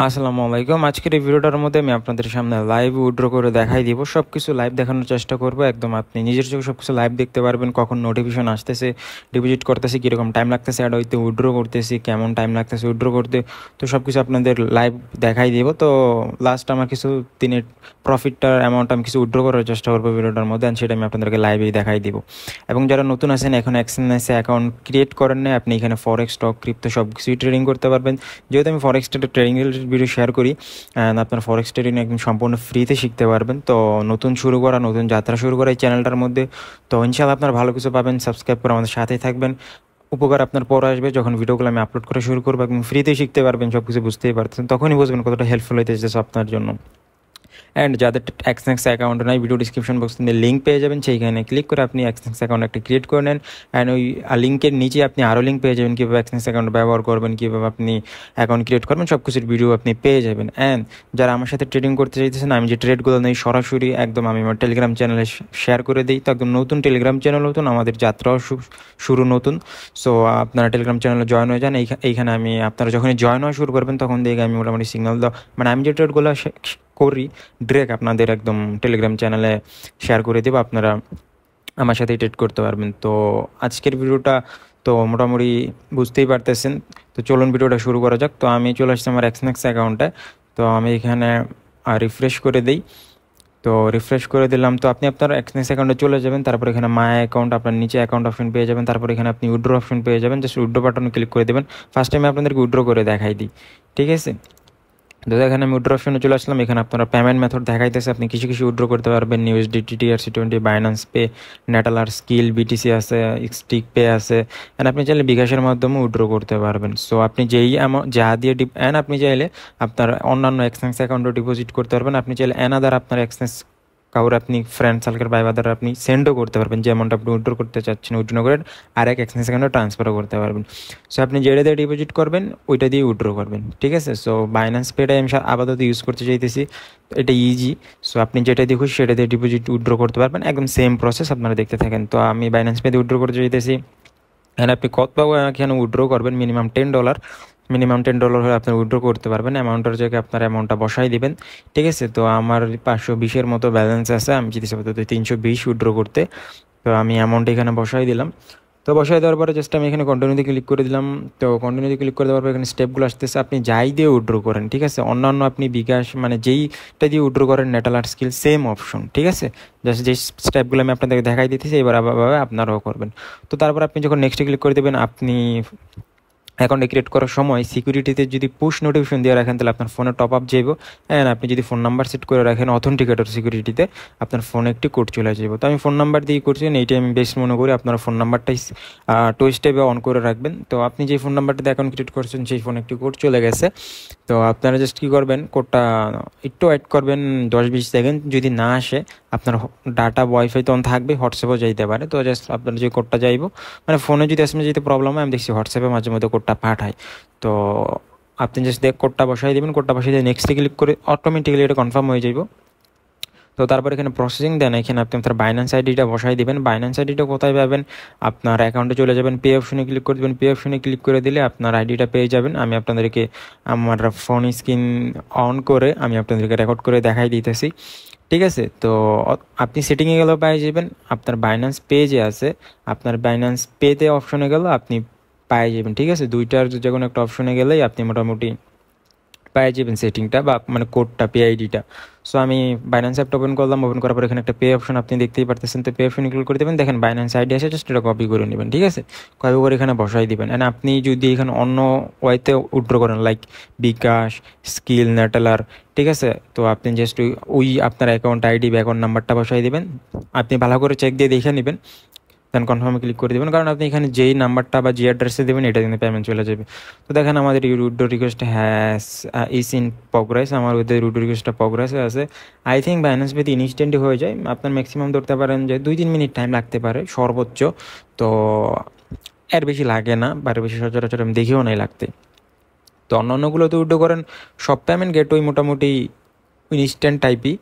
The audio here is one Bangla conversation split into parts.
আসসালামু আলাইকুম। আজকের এই ভিডিওটার মধ্যে আমি আপনাদের সামনে লাইভ উইথড্র করে দেখাই দিব। সব কিছু লাইভ দেখানোর চেষ্টা করব। একদম আপনি নিজের চোখে সব কিছু লাইভ দেখতে পারবেন। কখন নোটিফিকেশন আসতেছে, ডিপোজিট করতেছি, কীরকম টাইম লাগতেছে, অ্যাড হইতে উইথড্র করতেছি, কেমন টাইম লাগতেছে উইথড্র করতে। তো সব কিছু আপনাদের লাইভ দেখাই দিব। তো লাস্ট আমার কিছু দিনের প্রফিটটার অ্যামাউন্ট আমি কিছু উইথড্র করার চেষ্টা করবো ভিডিওটার মধ্যে, অ্যান্ড সেটা আমি আপনাদেরকে লাইভেই দেখাই দিব। এবং যারা নতুন আছেন, এখন এক্সএনএসে অ্যাকাউন্ট ক্রিয়েট করেন না, আপনি এখানে ফরেক্স, স্টক, ক্রিপ্টো সব কিছুই ট্রেডিং করতে পারবেন। যেহেতু আমি ফরেক্স ট্রেডিং ভিডিও শেয়ার করি, আপনার ফরেক্স ট্রেডিং একদম সম্পূর্ণ ফ্রিতে শিখতে পারবেন। তো নতুন যাত্রা শুরু করা এই চ্যানেলটার মধ্যে, তো ইনশাআল্লাহ আপনার ভালো কিছু পাবেন। সাবস্ক্রাইব করে আমাদের সাথেই থাকবেন। উপকার আপনার পরে আসবে যখন ভিডিওগুলো আমি আপলোড করা শুরু করবো, একদম ফ্রিতে শিখতে পারবেন, সব কিছু বুঝতেই পারতেছেন, তখনই বুঝবেন কতটা হেল্পফুল হইতেছে আপনার জন্য। অ্যান্ড যাদের এক্সনেক্স অ্যাকাউন্ট নাই, ভিডিও ডিসক্রিপশন বক্সে লিঙ্ক পেয়ে যাবেন, সেইখানে ক্লিক করে আপনি এক্সনেক্স অ্যাকাউন্ট একটা ক্রিয়েট করে নেন। অ্যান্ড ওই লিঙ্কের নিচে আপনি আরও লিঙ্ক পেয়ে যাবেন, কীভাবে এক্সনেক্স অ্যাকাউন্ট ব্যবহার করবেন, কীভাবে আপনি অ্যাকাউন্ট ক্রিয়েট করবেন, সব কিছুর ভিডিও আপনি পেয়ে যাবেন। অ্যান্ড যারা আমার সাথে ট্রেডিং করতে চাইতেছেন, আমি যে ট্রেডগুলো নেই সরাসরি একদম আমি আমার টেলিগ্রাম চ্যানেলে শেয়ার করে দিই। তো একদম নতুন টেলিগ্রাম চ্যানেল, নতুন আমাদের যাত্রাও শুরু নতুন। সো আপনারা টেলিগ্রাম চ্যানেলে জয়েন হয়ে যান। এইখানে আমি আপনারা যখনই জয়েন হওয়া শুরু করবেন, তখন দেখে আমি মোটামুটি সিগন্যাল দাও, মানে আমি যে ট্রেডগুলো করি ডিরেক্ট আপনাদের একদম টেলিগ্রাম চ্যানেলে শেয়ার করে দেবো, আপনারা আমার সাথে ট্রেড করতে পারবেন। তো আজকের ভিডিওটা তো মোটামুটি বুঝতেই পারতেছেন। তো চলুন ভিডিওটা শুরু করা যাক। তো আমি চলে আসছি আমার এক্সনেক্স অ্যাকাউন্টে। তো আমি এখানে রিফ্রেশ করে দিই। তো রিফ্রেশ করে দিলাম। তো আপনি আপনার এক্সনেক্স অ্যাকাউন্টে চলে যাবেন, তারপর এখানে মাই অ্যাকাউন্ট, আপনার নিচে অ্যাকাউন্ট অপশন পেয়ে যাবেন, তারপর এখানে আপনি উইথড্র অপশন পেয়ে যাবেন। জাস্ট উইথড্র বাটনে ক্লিক করে দেবেন। ফার্স্ট টাইমে আপনাদেরকে উইথড্র করে দেখাই দিই, ঠিক আছে? তো এখানে আমি উইথড্র অপশনে চলে আসলাম। এখানে আপনারা পেমেন্ট মেথড দেখাইতেছে, আপনি কিছু উইথড্র করতে পারবেন। USDT, TRC20, Binance pay, নেটালার, skill, BTC আছে, স্টিক পে আছে। অ্যান্ড আপনি চাইলে বিকাশের মাধ্যমে উইথড্র করতে পারবেন। সো আপনি যেই অ্যামাউন্ট যা দিয়ে অ্যান্ড আপনি চাইলে আপনার অন্যান্য এক্সচেঞ্জ অ্যাকাউন্টে ডিপোজিট করতে পারবেন। আপনি চাইলে অ্যানাদার আপনার এক্সচেঞ্জ কাউরে আপনি ফ্রেন্ড সার্কেল বাই বাদার আপনি সেন্ডও করতে পারবেন। যে অ্যামাউন্ট আপনি উইথড্র করতে চাচ্ছেন, উইথড্র করে আরেক এক্সচেঞ্জ অ্যাকাউন্টে ট্রান্সফারও করতে পারবেন। সো আপনি যেটা দিয়ে ডিপোজিট করবেন ওইটা দিয়ে উইথড্র করবেন, ঠিক আছে? সো বাইন্যান্স পেটা আমি আপাতত ইউজ করতে চাইতেছি, এটা ইজি। সো আপনি যেটা দিয়ে খুশি সেটা দিয়ে ডিপোজিট উইথড্র করতে পারবেন, একদম সেম প্রসেস আপনারা দেখতে থাকেন। তো আমি বাইন্যান্স পে দিয়ে উইথড্র করতে চাইতেছি। এখানে আপনি কত এখানে উইথড্র করবেন, মিনিমাম $10 হলে আপনি উইথড্র করতে পারবেন। অ্যামাউন্টের জায়গায় আপনার অ্যামাউন্টটা বসাই দিবেন, ঠিক আছে? তো আমার 520-এর মতো ব্যালেন্স আছে, আমি যদি আপাতত 320 উইথড্র করতে। তো আমি অ্যামাউন্ট এখানে বসাই দিলাম। তো বসাই দেওয়ার পরে জাস্ট আমি এখানে কন্টিনিউতে ক্লিক করে দিলাম। তো কন্টিনিউতে ক্লিক করে দেওয়ার পর এখানে স্টেপগুলো আসতেছে, আপনি যাই দিয়ে উইথড্র করেন, ঠিক আছে? অন্যান্য আপনি বিকাশ মানে যেইটা দিয়ে উইথড্র করেন, নেটালার, স্কিল, সেম অপশন, ঠিক আছে? জাস্ট যে স্টেপগুলো আমি আপনাদেরকে দেখাই দিতেছি, এবার আবার আপনারাও করবেন। তো তারপর আপনি যখন নেক্সটে ক্লিক করে দেবেন, আপনি অ্যাকাউন্টে ক্রিয়েট করার সময় সিকিউরিটিতে যদি পুশ নোটিফিকেশন দিয়ে রাখেন, তাহলে আপনার ফোনে টপ আপ যাইব। অ্যান্ড আপনি যদি ফোন নাম্বার সেট করে রাখেন অথেন্টিকেটর সিকিউরিটিতে, আপনার ফোনে একটি কোড চলে যাবে। তো আমি ফোন নাম্বার দিয়ে করছি, এইটাই আমি বেস্ট মনে করি। আপনারা ফোন নাম্বারটাই টু স্টেপে অন করে রাখবেন। তো আপনি যে ফোন নাম্বারটাতে অ্যাকাউন্ট ক্রিয়েট করছেন, সেই ফোনে একটি কোড চলে গেছে। তো আপনারা জাস্ট কী করবেন, কোডটা একটু ওয়েট করবেন 10-20 সেকেন্ড। যদি না আসে, আপনার ডাটা ওয়াইফাই তখন থাকবে, হোয়াটসঅ্যাপও যাইতে পারে। তো জাস্ট আপনার যে কোডটা যাইব, মানে ফোনে যদি এসএমএস যেতে প্রবলেম হয়, আমি দেখছি হোয়াটসঅ্যাপে মাঝে মধ্যে কোডটা পাঠায়। তো আপনি জাস্ট কোডটা বসাই দেবেন। কোডটা বসাই দিয়ে নেক্সটে ক্লিক করে অটোমেটিক্যালি এটা কনফার্ম হয়ে যাইব। তো তারপর এখানে প্রসেসিং দেন, এখানে আপনি আপনার বাইন্যান্স আইডিটা বসাই দেবেন। বাইন্যান্স আইডিটা কোথায় পাবেন, আপনার অ্যাকাউন্টে চলে যাবেন, পে অপশনে ক্লিক করে দেবেন। পে অপশনে ক্লিক করে দিলে আপনার আইডিটা পেয়ে যাবেন। আমি আপনাদেরকে আমার ফোন স্ক্রিন অন করে আমি আপনাদেরকে রেকর্ড করে দেখাই দিতেছি, ঠিক আছে? তো আপনি সেটিংয়ে গেলেও পেয়ে যাবেন। আপনার বাইন্যান্স পে যে আছে, আপনার বাইন্যান্স পেতে অপশনে গেলেও আপনি পেয়ে যাবেন, ঠিক আছে? দুইটার যে কোনো একটা অপশনে গেলেই আপনি মোটামুটি পেয়ে যাবেন সেটিংটা বা মানে কোডটা, PID-টা। সো আমি বাইন্যান্স অ্যাপটা ওপেন করলাম। ওপেন করার পর এখানে একটা পে অপশন আপনি দেখতেই পারতেছেন। তো পে অপশনে ক্লিক করে দেবেন, দেখেন বাইন্যান্স আইডি আছে, জাস্ট এটা কপি করে নেবেন, ঠিক আছে? কপি করে এখানে বসাই দিবেন। অ্যান্ড আপনি যদি এখানে অন্য ওয়েতে উইথড্র করেন, লাইক বিকাশ, স্কিল, নেটালার, ঠিক আছে? তো আপনি জাস্ট ওই আপনার অ্যাকাউন্ট আইডি বা অ্যাকাউন্ট নাম্বারটা বসাই দিবেন। আপনি ভালো করে চেক দিয়ে দেখে নেবেন, দেন কনফার্মে ক্লিক করে দেবেন। কারণ আপনি এখানে যেই নাম্বারটা বা যে অ্যাড্রেসে দেবেন, এটা কিন্তু পেমেন্ট চলে যাবে। তো দেখেন আমাদের withdraw request has is in progress. আমার ওদের উইথড্র রিকোয়েস্টটা প্রোগ্রেসে আছে। আই থিঙ্ক বাইন্যান্স পেতে ইনস্ট্যান্টই হয়ে যায়। আপনার ম্যাক্সিমাম ধরতে পারেন যে 2-3 মিনিট টাইম লাগতে পারে সর্বোচ্চ। তো এর বেশি লাগে না, বা বেশি সচরাচর আমি দেখেও নাই লাগতে। তো অন্যান্যগুলোতে উইথড্র করেন, সব পেমেন্ট গেটওয়ে মোটামুটি ইনস্ট্যান্ট টাইপই,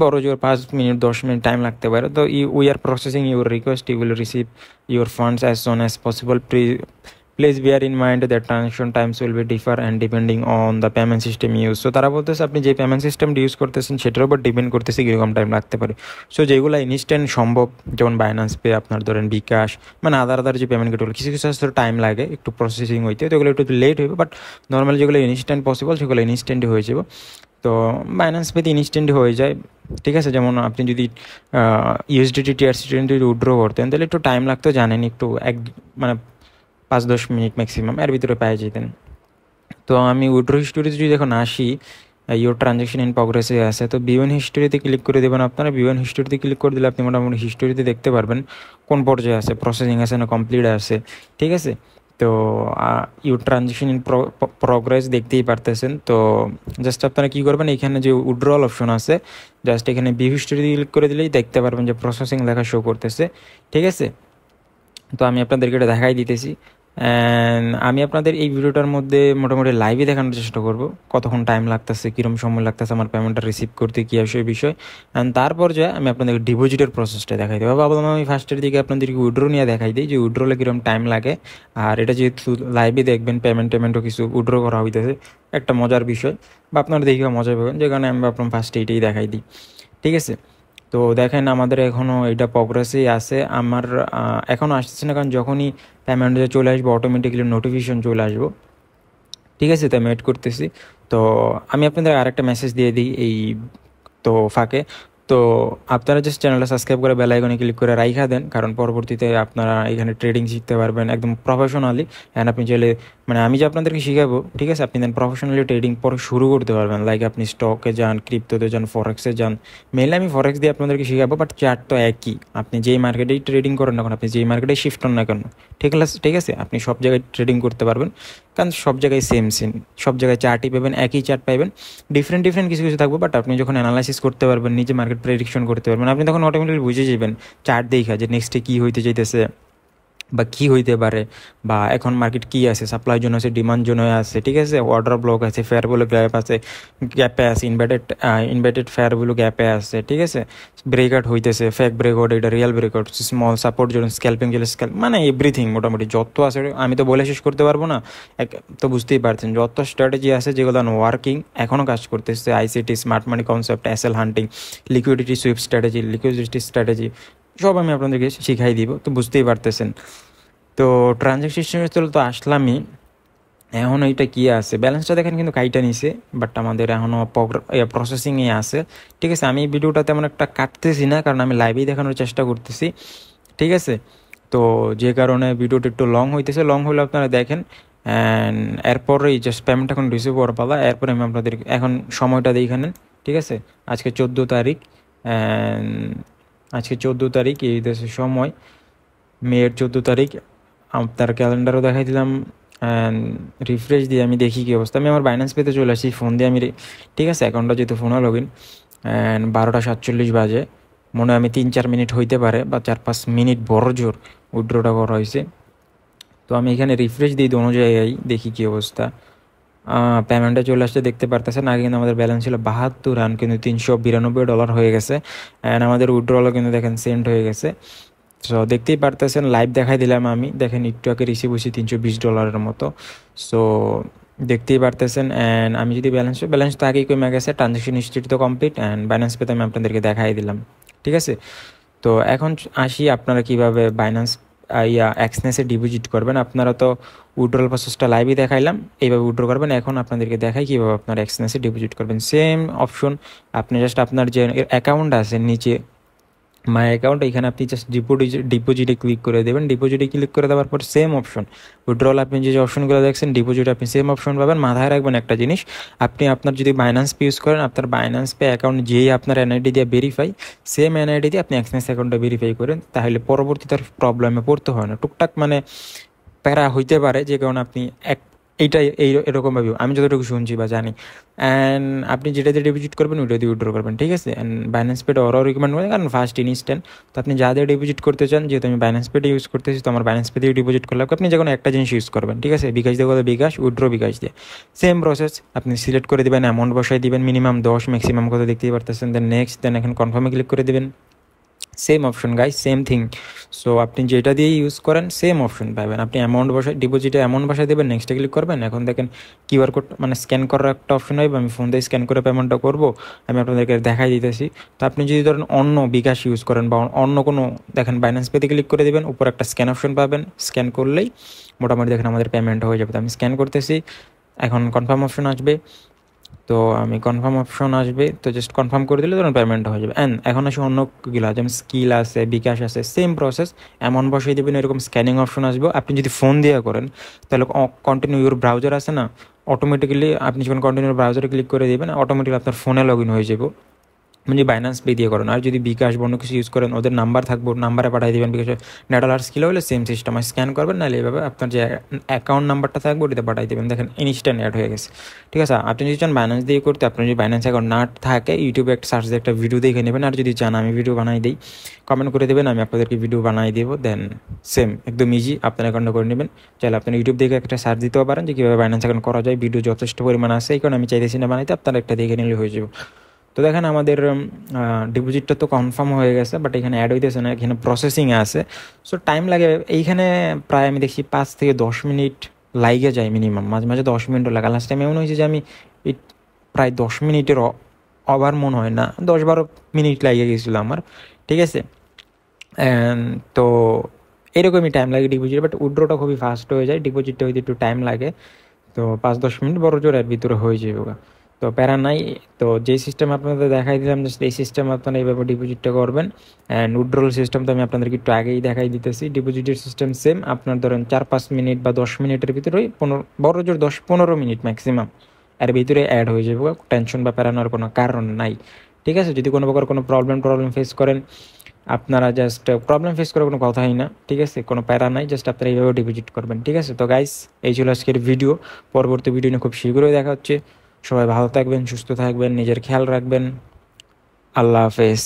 বড় জোর 5 মিনিট 10 মিনিট টাইম লাগতে পারে। তো we are processing your request, you will receive your funds as soon as possible, please bear in mind that transaction times will be differ and depending on the payment system use. So তারা বলতেছে আপনি যে পেমেন্ট সিস্টেমটা ইউজ করতেছেন সেটার উপর ডিপেন্ড করতেছে কীরকম টাইম লাগতে পারে। সো যেগুলো ইনস্ট্যান্ট সম্ভব, যেমন বাইন্যান্স পে, আপনার ধরেন বিকাশ, মানে আদার যে পেমেন্ট গেটগুলো, কিছু কিছু আসলে টাইম লাগে একটু প্রসেসিং হইতে, তো এগুলো একটু লেট হইবে, বাট নর্মালি যেগুলো ইনস্ট্যান্ট পসিবল সেগুলো ইনস্ট্যান্টই হয়ে যাবে। তো বাইন্যান্স পেতে ইনস্ট্যান্টই হয়ে যায়, ঠিক আছে। যেমন আপনি যদি ইউএসডিটি টিআরসি যদি উইথড্র করতেন তাহলে একটু টাইম লাগতো, জানেন, একটু মানে 5-10 মিনিট ম্যাক্সিমাম এর ভিতরে পেয়ে যেতেন। তো আমি উইথড্র হিস্টোরিতে যদি এখন আসি, ইউর ট্রানজ্যাকশন ইন প্রগ্রেসে আছে, তো বিওএন হিস্টোরিতে ক্লিক করে দেবেন। আপনারা বিওএন হিস্টোরিতে ক্লিক করে দিলে আপনি মোটামুটি হিস্টোরিতে দেখতে পারবেন কোন পর্যায়ে আছে, প্রসেসিং আছে না কমপ্লিট আছে, ঠিক আছে। তো ইউর ট্রানজ্যাকশন ইন প্রগ্রেস দেখতেই পারতেছেন। তো জাস্ট আপনারা কী করবেন, এখানে যে উইথড্রল অপশন আছে, জাস্ট এখানে ভিউ হিস্টোরিতে ক্লিক করে দিলেই দেখতে পারবেন যে প্রসেসিং লেখা শো করতেছে, ঠিক আছে। তো আমি আপনাদেরকে এটা দেখাই দিতেছি। অ্যান্ড আমি আপনাদের এই ভিডিওটার মধ্যে মোটামুটি লাইভে দেখানোর চেষ্টা করব কতক্ষণ টাইম লাগতেছে, কীরকম সময় লাগতেছে আমার পেমেন্টটা রিসিভ করতে, কী আসে বিষয়। অ্যান্ড তারপর যে আমি আপনাদেরকে ডিপোজিটের প্রসেসটা দেখাই দেবো। ভাবলাম আমি ফার্স্টের দিকে আপনাদেরকে উইড্রো নিয়ে দেখাই দিই যে উইড্রোলে কীরকম টাইম লাগে। আর এটা যেহেতু লাইভে দেখবেন, পেমেন্টও কিছু উইড্রো করা হইতেছে, একটা মজার বিষয়, বা আপনারা দেখে মজা পাবেন, যে কারণে আমি ভাবলাম ফার্স্টে এইটাই দেখাই দিই, ঠিক আছে। তো দেখেন আমাদের এখনও এটা প্রগ্রেসেই আছে, আমার এখনও আসতেছে না, কারণ যখনই পেমেন্টে চলে আসবো অটোমেটিক্যালি নোটিফিকেশন চলে আসবো, ঠিক আছে। তো আমি ওয়েট করতেছি। তো আমি আপনাদের আরেকটা মেসেজ দিয়ে দিই এই তো ফাঁকে, তো আপনারা জাস্ট চ্যানেলটা সাবস্ক্রাইব করে বেল আইকনে ক্লিক করে রাইখা দেন, কারণ পরবর্তীতে আপনারা এখানে ট্রেডিং শিখতে পারবেন একদম প্রফেশনালি। অ্যান্ড আপনি চাইলে, মানে আমি যে আপনাদেরকে শিখাবো, ঠিক আছে, আপনি দেন প্রফেশনালি ট্রেডিং পরে শুরু করতে পারবেন। লাইক আপনি স্টকে যান, ক্রিপ্টোতে যান, ফরেক্সে যান। মেনলি আমি ফরেক্স দিয়ে আপনাদেরকে শিখাবো, বাট চার্ট তো একই, আপনি যেই মার্কেটেই ট্রেডিং করেন না কেন, আপনি যেই মার্কেটেই শিফট হন না কেন, ঠিক আছে, আপনি সব জায়গায় ট্রেডিং করতে পারবেন, কারণ সব জায়গায় সেম, সব জায়গায় চার্টই পাবেন, একই চার্ট পাবেন, ডিফারেন্ট কিছু কিছু থাকবে, বাট আপনি যখন অ্যানালাইসিস করতে পারবেন, নিজে মার্কেট প্রেডিকশন করতে পারবেন, আপনি তখন অটোমেটিক্যালি বুঝে যাবেন চার্ট দেখা যে নেক্সটে কী হইতে চাইতেছে বা কী হইতে পারে, বা এখন মার্কেট কী আছে, সাপ্লাই জোন আছে, ডিমান্ড জোনে আছে, ঠিক আছে, অর্ডার ব্লক আছে, ফেয়ার বলে গ্যাপ আছে, গ্যাপে আছে, ইনভার্টেড ফেয়ার বলে গ্যাপে আছে, ঠিক আছে, ব্রেকআউট হইতেছে, ফেক ব্রেকআউট, এটা real breakout, small support zone, scalping গেলে মানে এভরিথিং মোটামুটি যত আছে আমি তো বলে শেষ করতে পারবো না। তো বুঝতেই পারছেন যত স্ট্র্যাটেজি আছে যেগুলো ওয়ার্কিং এখনও কাজ করতেছে, ICT, smart money concept, SL hunting, liquidity sweep strategy সব আমি আপনাদেরকে শিখাই দিব। তো বুঝতেই পারতেছেন। তো ট্রানজ্যাকশন তো আসলামই, এখন এইটা কী আছে, ব্যালেন্সটা দেখেন কিন্তু কাইটা নিছে, বাট আমাদের এখনও প্রসেসিংয়ে আছে, ঠিক আছে। আমি ভিডিওটা তেমন একটা কাটতেছি না, কারণ আমি লাইভেই দেখানোর চেষ্টা করতেছি, ঠিক আছে। তো যে কারণে ভিডিওটা একটু লং হইতেছে, লং হলে আপনারা দেখেন। অ্যান্ড এরপরেই জাস্ট পেমেন্ট এখন রিসিভ হওয়ার পালা, এরপরে আমি আপনাদের এখন সময়টা দিই এখানে, ঠিক আছে। আজকে 14 তারিখ, অ্যান্ড আজকে 14 তারিখ, এই দেশের সময় মেয়ের 14 তারিখ। আপনার ক্যালেন্ডারও দেখাই দিলাম, অ্যান্ড রিফ্রেশ দিয়ে আমি দেখি কী অবস্থা। আমি আমার বাইন্যান্স পেতে চলে আসি ফোন দিয়ে, আমি ঠিক আছে, অ্যাকাউন্টটা যেহেতু ফোনে লগ ইন, অ্যান্ড 12:47 বাজে, মনে হয় আমি 3-4 মিনিট হইতে পারে, বা 4-5 মিনিট বড় জোর উইথড্রটা করা হয়েছে। তো আমি এখানে রিফ্রেশ দিই দোনো জায়গায়, দেখি কী অবস্থা। পেমেন্টে চলে আসতে দেখতে পারতেছেন। আগে কিন্তু আমাদের ব্যালেন্স ছিল 72, রান কিন্তু $392 হয়ে গেছে, অ্যান্ড আমাদের উইথড্রলও কিন্তু দেখেন সেন্ড হয়ে গেছে। সো দেখতেই পারতেছেন, লাইভ দেখাই দিলাম আমি, দেখেন একটু আগে রিসিভ হয়েছি $320 মতো। সো দেখতেই পারতেছেন। অ্যান্ড আমি যদি ব্যালেন্স তো আগেই কমে গেছে, ট্রানজ্যাকশন হিস্ট্রি তো কমপ্লিট, অ্যান্ড ব্যালেন্স পেতে আমি আপনাদেরকে দেখাই দিলাম, ঠিক আছে। তো এখন আসি আপনারা কীভাবে বাইন্যান্স এক্সনেসে ডিপোজিট করবেন। আপনারা তো উইথড্রল প্রসেসটা লাইভই দেখাইলাম, এইভাবে উইথড্র করবেন। এখন আপনাদেরকে দেখাই কীভাবে আপনারা এক্সনেসে ডিপোজিট করবেন। সেম অপশন, আপনি জাস্ট আপনার যে অ্যাকাউন্ট আছে নিচে মাই অ্যাকাউন্ট, এখানে আপনি জাস্ট ডিপোজিটে ক্লিক করে দেবেন। ডিপোজিটে ক্লিক করে দেওয়ার পর সেম অপশন, উইথড্রল আপনি যে অপশনগুলো দেখছেন, ডিপোজিট আপনি সেম অপশন পাবেন। মাথায় রাখবেন একটা জিনিস, আপনি আপনার যদি বাইন্যান্স পে ইউজ করেন, আপনার বাইন্যান্স পে অ্যাকাউন্ট যেই আপনার এনআইডি দিয়ে ভেরিফাই, সেম এনআইডি দিয়ে আপনি এক্সনেস অ্যাকাউন্টটা ভেরিফাই করেন, তাহলে পরবর্তীতে প্রবলেমে পড়তে হয় না। টুকটাক মানে প্যারা হইতে পারে, যে কারণে আপনি এইটাই এরকমভাবে আমি যতটুকু শুনছি বা জানি। অ্যান্ড আপনি যেটা দিয়ে ডিপোজিট করবেন ওইটা দিয়ে উইথড্র করবেন, ঠিক আছে। অ্যান্ড বাইন্যান্স পেটা ওরাও রিকমেন্ড করে, কারণ ফার্স্ট ইনস্ট্যান্ট। তো আপনি যা দিয়ে ডিপোজিট করতে চান, যেহেতু আমি বাইন্যান্স পেটা ইউজ করতেছি, তো আমার বাইন্যান্স পে দিয়ে ডিপোজিট করলে আপনি যে কোনো একটা জিনিস ইউজ করবেন, ঠিক আছে। বিকাশ দিয়ে কথা বিকাশ, উইথড্র বিকাশ দিয়ে সেম প্রসেস, আপনি সিলেক্ট করে দেবেন, অ্যামাউন্ট বসাই দিবেন, মিনিমাম 10, ম্যাক্সিমাম কত দেখতেই পারতেছেন। দেন নেক্সট, দেন এখন কনফার্মে ক্লিক করে দেবেন। Same option guys, same thing. So আপনি যেটা দিয়ে ইউজ করেন সেম অপশন পাবেন। আপনি অ্যামাউন্ট বসায়, ডিপোজিটে অ্যামাউন্ট বসায় দেবেন, নেক্সটে ক্লিক করবেন। এখন দেখেন কিউআর কোড মানে স্ক্যান করার একটা অপশন হবে, আমি ফোন দিয়ে স্ক্যান করে পেমেন্টটা করবো, আমি আপনাদেরকে দেখাই দিতেছি। তো আপনি যদি ধরেন অন্য বিকাশ ইউজ করেন বা অন্য কোনো, দেখেন বাইন্যান্স পেতে ক্লিক করে দেবেন, উপর একটা স্ক্যান অপশন পাবেন, স্ক্যান করলেই মোটামুটি দেখেন আমাদের পেমেন্ট হয়ে যাবে। তো আমি স্ক্যান করতেছি, এখন কনফার্ম অপশন আসবে। তো আমি কনফার্ম অপশন আসবে, তো জাস্ট কনফার্ম করে দিলে ধরুন পেমেন্ট হয়ে যাবে। অ্যান্ড এখন আসে অন্যগুলো, যেমন স্কিল আছে, বিকাশ আছে, সেম প্রসেস। অ্যামাউন্ট বসিয়ে দেবেন, এরকম স্ক্যানিং অপশন আসবে। আপনি যদি ফোন দিয়ে করেন তাহলে কন্টিনিউ ইউর ব্রাউজার আছে না, অটোমেটিক্যালি আপনি যখন কন্টিনিউ ব্রাউজারে ক্লিক করে দেবেন অটোমেটিক্যালি আপনার ফোনে লগ ইন হয়ে যাবে, মানে বাইন্যান্স পে দিয়ে করেন। আর যদি বিকাশ বন্য কিছু ইউজ করেন, ওদের নাম্বার থাকবো, নাম্বারে পাঠিয়ে দেবেন। বিকাশ $9 কিলো হলে সেম সিস্টেম, স্ক্যান করবেন, নাহলে এইভাবে আপনার যে অ্যাকাউন্ট নাম্বারটা থাকবে ওটিতে পাঠিয়ে দেবেন। দেখেন ইনস্ট্যান্ট অ্যাড হয়ে গেছে। ঠিক আছে, আপনি যদি চান বাইন্যান্স দিয়ে করতে, আপনার যদি বাইন্যান্স অ্যাকাউন্ট না থাকে, ইউটিউবে একটা সার্চ দিয়ে একটা ভিডিও দেখে নেবেন। আর যদি চান আমি ভিডিও বানাই দিই, কমেন্ট করে দেবেন, আমি আপনাদেরকে ভিডিও বানাই দেবো। দেন সেম একদম ইজি আপনার অ্যাকাউন্টটা করে নেবেন। চাইলে আপনার ইউটিউব দেখে একটা সার্চ দিতেও পারেন যে কীভাবে বাইন্যান্স অ্যাকাউন্ট করা যায়, ভিডিও যথেষ্ট পরিমাণ আছে, এই কারণে আমি চাইতেছি না বানাইতে, আপনারা একটা দেখে নিলে হয়ে যাবে। তো দেখেন আমাদের ডিপোজিটটা তো কনফার্ম হয়ে গেছে, বাট এখানে অ্যাড হইতেছে না, এখানে প্রসেসিংয়ে আছে। সো টাইম লাগে এইখানে, প্রায় আমি দেখছি 5 থেকে 10 মিনিট লাগে যায় মিনিমাম, মাঝে মাঝে 10 মিনিটও লাগে। লাস্ট টাইম এমন হয়েছে যে আমি এই প্রায় 10 মিনিটের ওভার মনে হয় না, 10-12 মিনিট লাগিয়ে গেছিলো আমার। ঠিক আছে, তো এরকমই টাইম লাগে ডিপোজিট, বাট উইথড্রটা খুবই ফাস্ট হয়ে যায়, ডিপোজিটটা হইতে একটু টাইম লাগে। তো 5-10 মিনিট বড় জোর এর ভিতরে হয়ে যাবে। তো প্যারা নাই। তো যে সিস্টেম আপনাদের দেখাই দিলাম, জাস্ট এই সিস্টেম আপনারা এইভাবে ডিপোজিটটা করবেন। অ্যান্ড উইথড্রল সিস্টেম তো আমি আপনাদেরকে একটু আগেই দেখাই দিতেছি। ডিপোজিটের সিস্টেম সেম, আপনার ধরেন 4-5 মিনিট বা 10 মিনিটের ভিতরেই, বড় জোর 10-15 মিনিট ম্যাক্সিমাম এর ভিতরে অ্যাড হয়ে যাবে। টেনশন বা প্যারানোর কোনো কারণ নাই। ঠিক আছে, যদি কোনো প্রকার কোনো প্রবলেম ফেস করেন, আপনারা জাস্ট প্রবলেম ফেস করার কোনো কথাই না। ঠিক আছে, কোনো প্যারা নাই, জাস্ট আপনারা এইভাবে ডিপোজিট করবেন। ঠিক আছে, তো গাইস এই ছিল আজকের ভিডিও। পরবর্তী ভিডিও নিয়ে খুব শীঘ্রই দেখা হচ্ছে। সবাই ভালো থাকবেন, সুস্থ থাকবেন, নিজের খেয়াল রাখবেন। আল্লাহ হাফেজ।